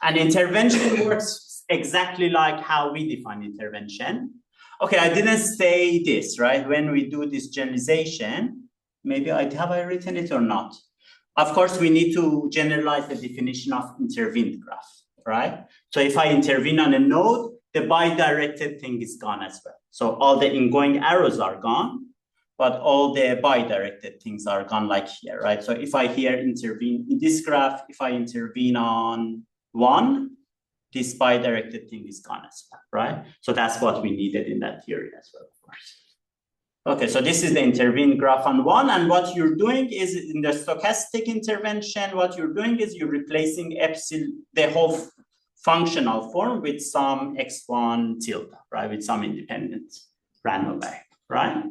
And intervention works exactly like how we define intervention. Okay, I didn't say this, right? When we do this generalization, maybe have I written it or not? Of course, we need to generalize the definition of intervened graph, right? So if I intervene on a node, the bidirected thing is gone as well. So all the ingoing arrows are gone, but all the bidirected things are gone like here, right? So if I here intervene in this graph, if I intervene on 1, this bidirected thing is gone as well, right? So that's what we needed in that theory as well, of course. Okay, so this is the intervened graph on 1, and what you're doing is in the stochastic intervention, what you're doing is you're replacing epsilon, the whole functional form with some x1 tilde, right? With some independent random variable, right?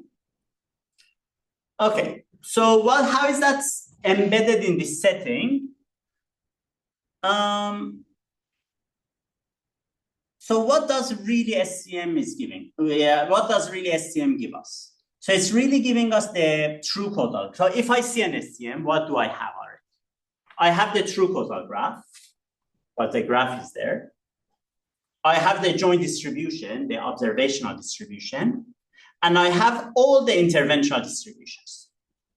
Okay, so how is that embedded in this setting? So what does really SCM is giving? Yeah, what does really SCM give us? So it's really giving us the true causal. So if I see an SCM, what do I have already? I have the true causal graph, but the graph is there. I have the joint distribution, the observational distribution, and I have all the interventional distributions,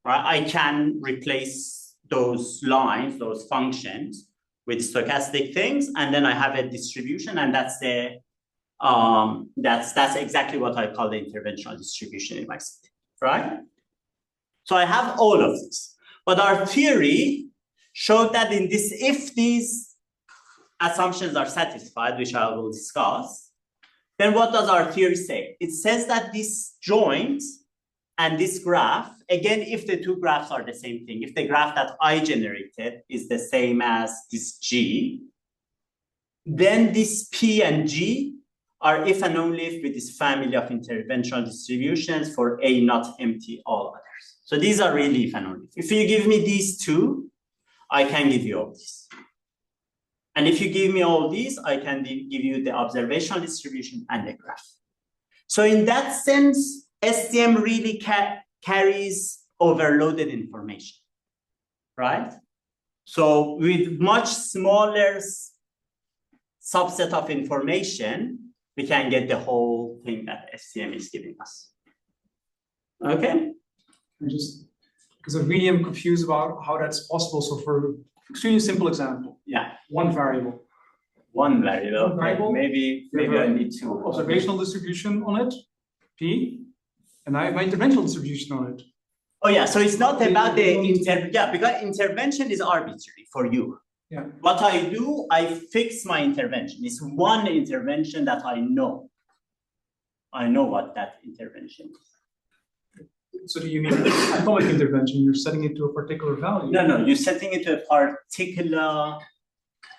right? I can replace those lines, those functions with stochastic things, and then I have a distribution, and that's the that's exactly what I call the interventional distribution in my setting, right? So I have all of this, but our theory showed that in this, if these assumptions are satisfied, which I will discuss, then what does our theory say? It says that this joint and this graph, again, if the two graphs are the same thing, if the graph that I generated is the same as this G, then this P and G are if and only if with this family of interventional distributions for A not empty all others. So these are really if and only. If you give me these two, I can give you all these. And if you give me all these, I can give you the observational distribution and the graph. So in that sense, SCM really carries overloaded information, right? So with much smaller subset of information, we can get the whole thing that SCM is giving us. Okay? Just because I really am confused about how that's possible. So for an extremely simple example, yeah, one variable. One variable. One variable. Maybe I need to observational distribution on it, P, and I have my interventional distribution on it. Oh yeah, so it's not about the because intervention is arbitrary for you. Yeah. What I do, I fix my intervention. It's one intervention that I know. I know what that intervention is. So do you mean atomic intervention? You're setting it to a particular value? No, you're setting it to a particular.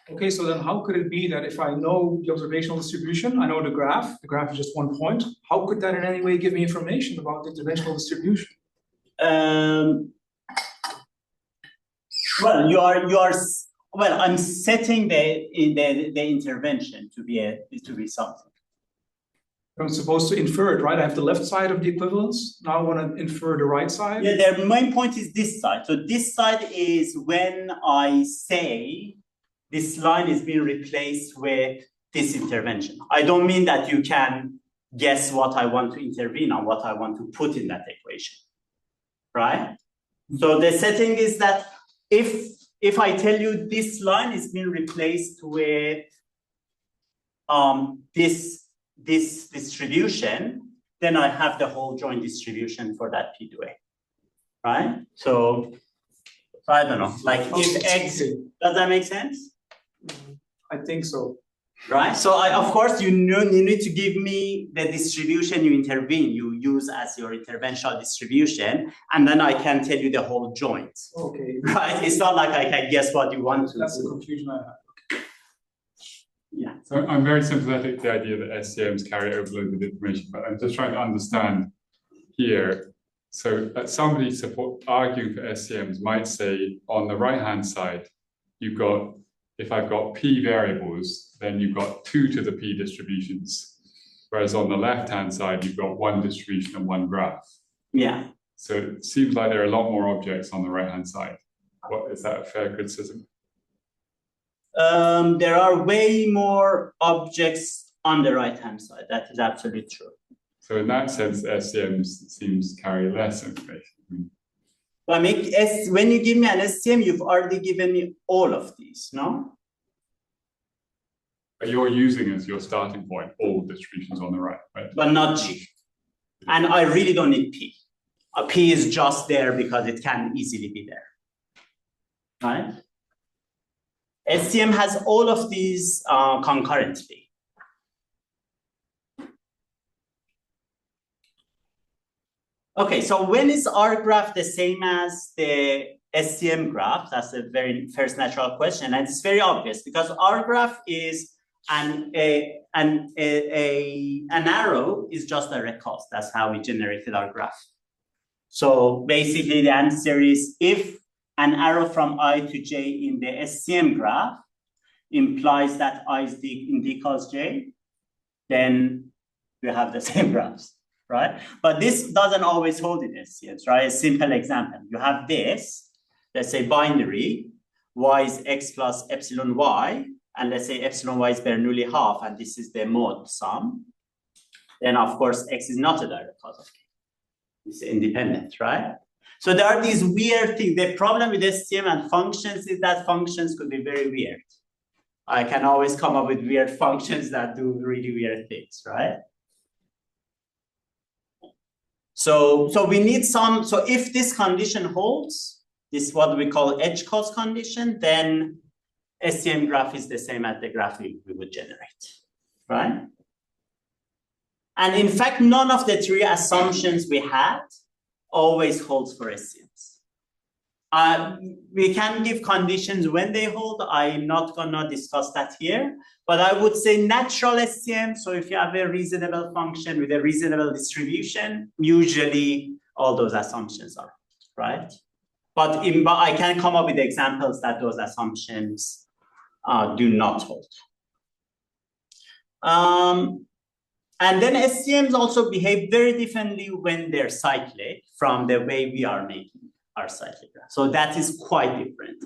Okay, so then how could it be that if I know the observational distribution, I know the graph is just one point, how could that in any way give me information about the interventional distribution? Well, you are Well, I'm setting the intervention to be something. I'm supposed to infer it, right? I have the left side of the equivalence. Now I want to infer the right side. Yeah, the main point is this side. So this side is when I say this line is being replaced with this intervention. I don't mean that you can guess what I want to intervene on, what I want to put in that equation, right? So the setting is that if I tell you this line is being replaced with this distribution, then I have the whole joint distribution for that P to A, right? So I don't know, like if X, does that make sense? I think so. Right, so of course you need to give me the distribution you intervene, you use as your interventional distribution, and then I can tell you the whole joint. Okay. Right, it's not like I can guess what you want to. That's the confusion I have. Yeah. So I'm very sympathetic to the idea that SCMs carry overload of information, but I'm just trying to understand here. So somebody arguing for SCMs might say on the right-hand side, you've got, if I've got P variables, then you've got 2 to the P distributions. Whereas on the left-hand side, you've got 1 distribution and 1 graph. Yeah. So it seems like there are a lot more objects on the right-hand side. Is that a fair criticism? There are way more objects on the right-hand side. That is absolutely true. So in that sense, SCMs seems to carry less information. But when you give me an SCM, you've already given me all of these, no? But you're using as your starting point all distributions on the right? But not G. And I really don't need P. P is just there because it can easily be there, right? SCM has all of these concurrently. Okay, so when is R graph the same as the SCM graph? That's the very first natural question, and it's very obvious because R graph is an arrow is just a recast. That's how we generated our graph. So basically, the answer is if an arrow from I to J in the SCM graph implies that I is in D cos J, then we have the same graphs. Right? But this doesn't always hold in SCMs, right? A simple example. You have this, let's say binary, y is x plus epsilon y, and let's say epsilon y is Bernoulli half, and this is the mode sum. Then of course, x is not a direct cause of k. It's independent, right? So there are these weird things. The problem with SCM and functions is that functions could be very weird. I can always come up with weird functions that do really weird things, right? So we need some, so if this condition holds, this is what we call edge cause condition, then SCM graph is the same as the graph we would generate, right? And in fact, none of the 3 assumptions we had always holds for SCMs. We can give conditions when they hold. I'm not gonna discuss that here, but I would say natural SCM. So if you have a reasonable function with a reasonable distribution, usually all those assumptions are right. But I can come up with examples that those assumptions do not hold. And then SCMs also behave very differently when they're cyclic from the way we are making our cyclic graph. So that is quite different.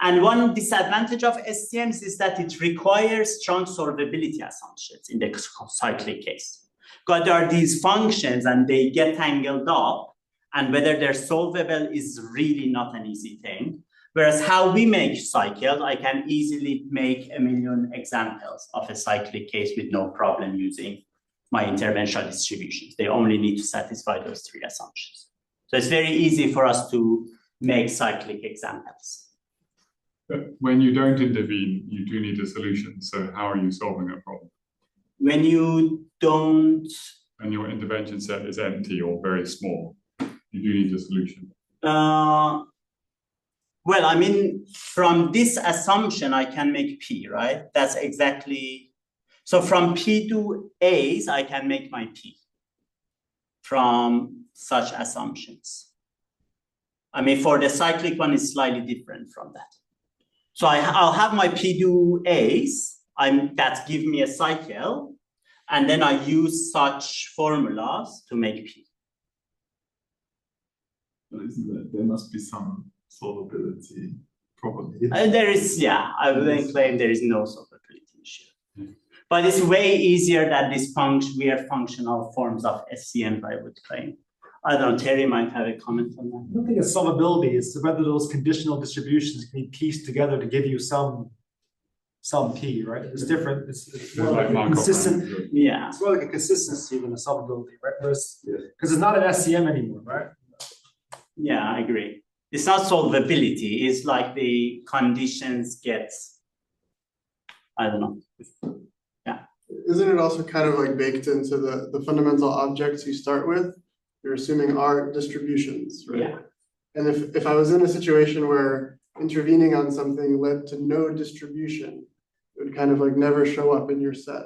And one disadvantage of SCMs is that it requires strong solvability assumptions in the cyclic case. Because there are these functions and they get tangled up, and whether they're solvable is really not an easy thing. Whereas how we make cycles, I can easily make a million examples of a cyclic case with no problem using my interventional distributions. They only need to satisfy those 3 assumptions. So it's very easy for us to make cyclic examples. But when you don't intervene, you do need a solution. So how are you solving that problem? When you don't... And your intervention set is empty or very small, you do need a solution. Well, I mean, from this assumption, I can make P, right? That's exactly... So from P to A's, I can make my P from such assumptions. I mean, for the cyclic one, it's slightly different from that. So I'll have my P2As that give me a cycle, and then I use such formulas to make P. There must be some solvability probably. There is, yeah, I wouldn't claim there is no solvability issue. But it's way easier than these weird functional forms of SCMs, I would claim. I don't know, Terry might have a comment on that. I don't think it's solvability, it's whether those conditional distributions can be pieced together to give you some P, right? It's different, it's more like a consistent, Yeah. it's more like a consistency than a solvability, right? Whereas, because it's not an SCM anymore, right? Yeah, I agree. It's not solvability, it's like the conditions get, I don't know. Yeah. Isn't it also kind of like baked into the fundamental objects you start with? You're assuming are distributions, right? Yeah. And if I was in a situation where intervening on something led to no distribution, it would kind of like never show up in your set,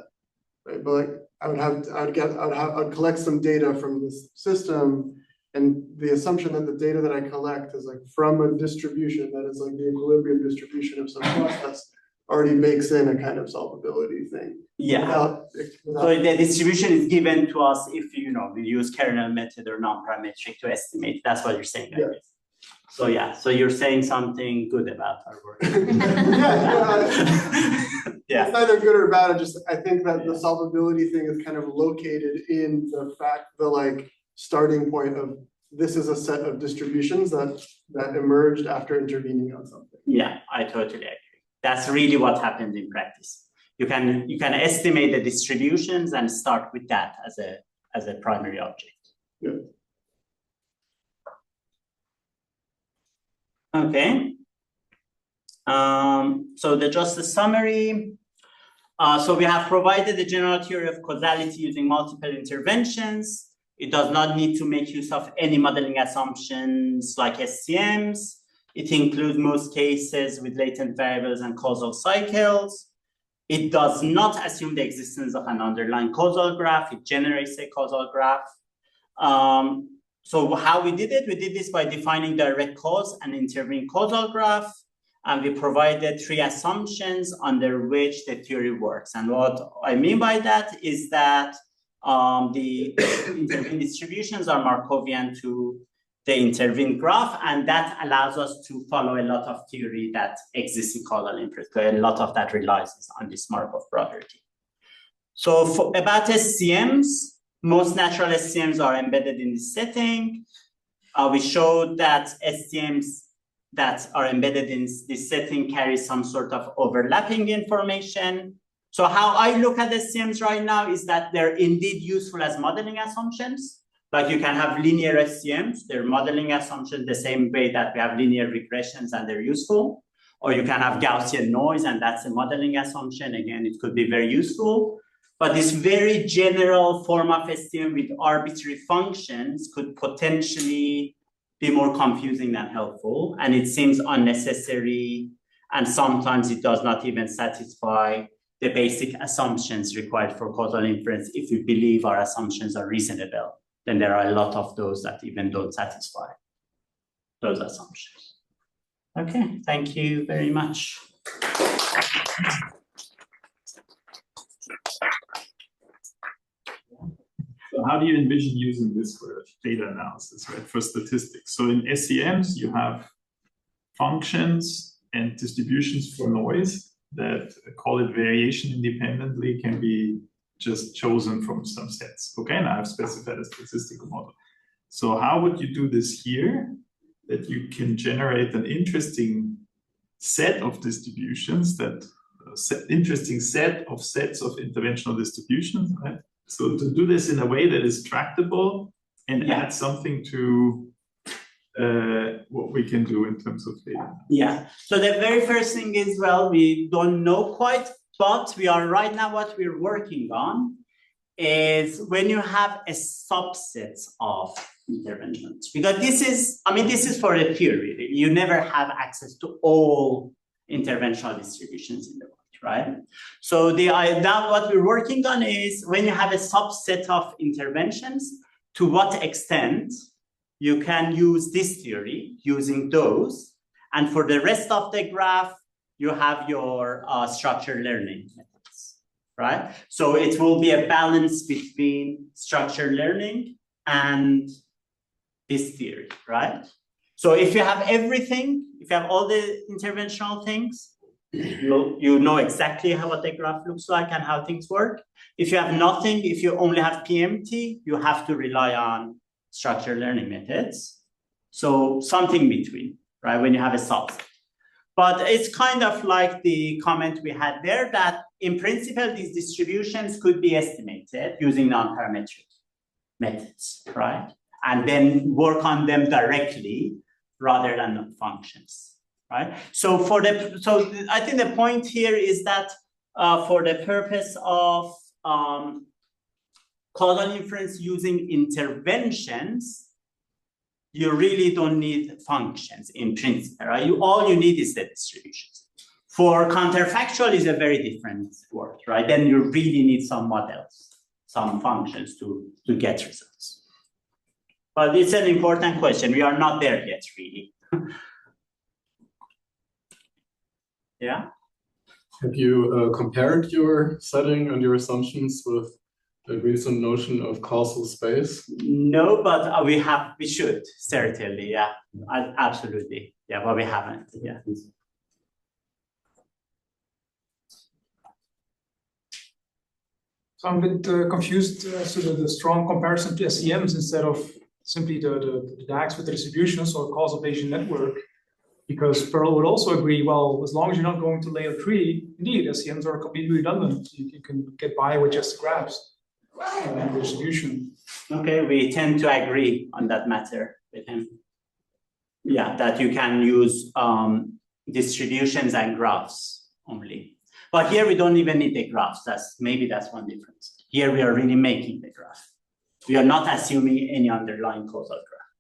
right? But like I'd collect some data from this system, and the assumption that the data that I collect is like from a distribution that is like the equilibrium distribution of some process already bakes in a kind of solvability thing. Yeah. So the distribution is given to us if we use kernel method or non-parametric to estimate. That's what you're saying. Yeah. So yeah, so you're saying something good about our work. Yeah. It's neither good or bad. I think that the solvability thing is kind of located in the fact, the like starting point of this is a set of distributions that emerged after intervening on something. Yeah, I totally agree. That's really what happens in practice. You can estimate the distributions and start with that as a primary object. Yeah. Okay. So just a summary. So we have provided the general theory of causality using multiple interventions. It does not need to make use of any modeling assumptions like SCMs. It includes most cases with latent variables and causal cycles. It does not assume the existence of an underlying causal graph. It generates a causal graph. So how we did it? We did this by defining direct cause and intervening causal graph. And we provided 3 assumptions under which the theory works. And what I mean by that is that the intervened distributions are Markovian to the intervened graph, and that allows us to follow a lot of theory that exists in causal inference. A lot of that relies on this Markov property. So about SCMs, most natural SCMs are embedded in this setting. We showed that SCMs that are embedded in this setting carry some sort of overlapping information. So how I look at SCMs right now is that they're indeed useful as modeling assumptions. Like you can have linear SCMs, they're modeling assumptions the same way that we have linear regressions and they're useful. Or you can have Gaussian noise and that's a modeling assumption. Again, it could be very useful. But this very general form of SCM with arbitrary functions could potentially be more confusing than helpful. And it seems unnecessary. And sometimes it does not even satisfy the basic assumptions required for causal inference. If we believe our assumptions are reasonable, then there are a lot of those that even don't satisfy those assumptions. Okay, thank you very much. So how do you envision using this for data analysis, right? For statistics. So in SCMs, you have functions and distributions for noise that, call it variation independently, can be just chosen from some sets. Okay, and I have specified a statistical model. So how would you do this here? That you can generate an interesting set of distributions, interesting set of sets of interventional distributions, right? So to do this in a way that is tractable and add something to what we can do in terms of data. Yeah, so the very first thing is, well, we don't know quite, but we are right now, what we're working on is when you have a subset of interventions, because this is for the theory. You never have access to all interventional distributions in the world, right? So now what we're working on is when you have a subset of interventions, to what extent you can use this theory using those, and for the rest of the graph, you have your structured learning methods, right? So it will be a balance between structured learning and this theory, right? So if you have everything, if you have all the interventional things, you know exactly what the graph looks like and how things work. If you have nothing, if you only have PMT, you have to rely on structured learning methods. So something between, right, when you have a subset. But it's kind of like the comment we had there that in principle, these distributions could be estimated using non-parametric methods, right? And then work on them directly rather than functions, right? So I think the point here is that for the purpose of causal inference using interventions, you really don't need functions in principle, right? All you need is the distributions. For counterfactual is a very different word, right? Then you really need some models, some functions to get results. But it's an important question. We are not there yet, really. Yeah? Have you compared your setting and your assumptions with the recent notion of causal space? No, but we should, certainly, yeah. Absolutely. Yeah, but we haven't, yeah. So I'm a bit confused as to the strong comparison to SEMs instead of simply the DAX with the distributions or causal Bayesian network, because Pearl would also agree, well, as long as you're not going to layer 3, indeed, SEMs are completely redundant. You can get by with just the graphs and the distribution. Okay, we tend to agree on that matter with him. Yeah, that you can use distributions and graphs only. But here we don't even need the graphs. Maybe that's one difference. Here we are really making the graph. We are not assuming any underlying causal graph.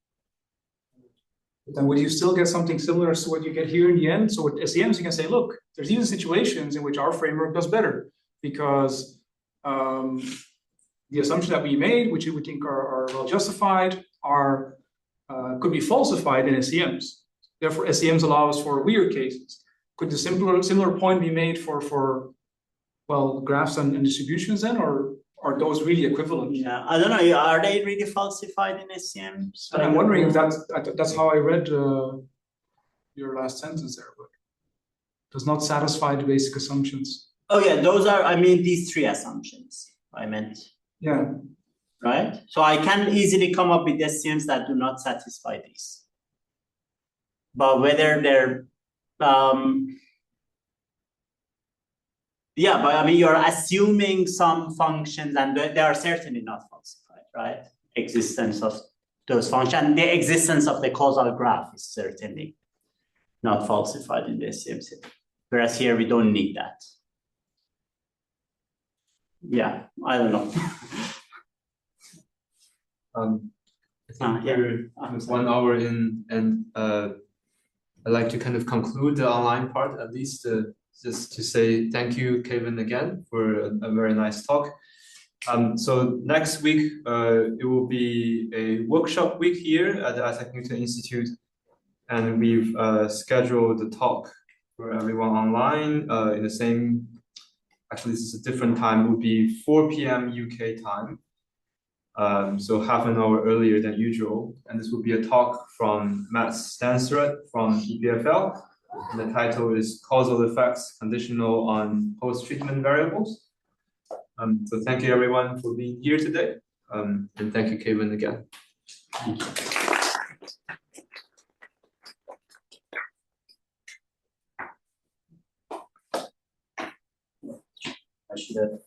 But then would you still get something similar to what you get here in the end? So with SEMs, you can say, look, there's even situations in which our framework does better because the assumptions that we made, which we think are well justified, could be falsified in SEMs. Therefore, SEMs allow us for weird cases. Could the similar point be made for well, graphs and distributions then, or are those really equivalent? Yeah, I don't know. Are they really falsified in SEMs? And I'm wondering if that's how I read your last sentence there, but does not satisfy the basic assumptions. Oh yeah, those are, I mean, these 3 assumptions I meant. Yeah. Right? So I can easily come up with SEMs that do not satisfy these. But whether they're yeah, but I mean, you're assuming some functions and they are certainly not falsified, right? Existence of those functions. The existence of the causal graph is certainly not falsified in the SEM set. Whereas here we don't need that. Yeah, I don't know. I think we're 1 hour in, and I'd like to kind of conclude the online part, at least just to say thank you, Kayvan, again for a very nice talk. So next week, it will be a workshop week here at the Isaac Newton Institute, and we've scheduled the talk for everyone online in the same, actually this is a different time, it would be 4 p.m. UK time. So half an hour earlier than usual. And this will be a talk from Matt Stansrud from EPFL. And the title is Causal Effects Conditional on Post-Treatment Variables. So thank you everyone for being here today. And thank you, Kayvan, again. Thank you. I should have.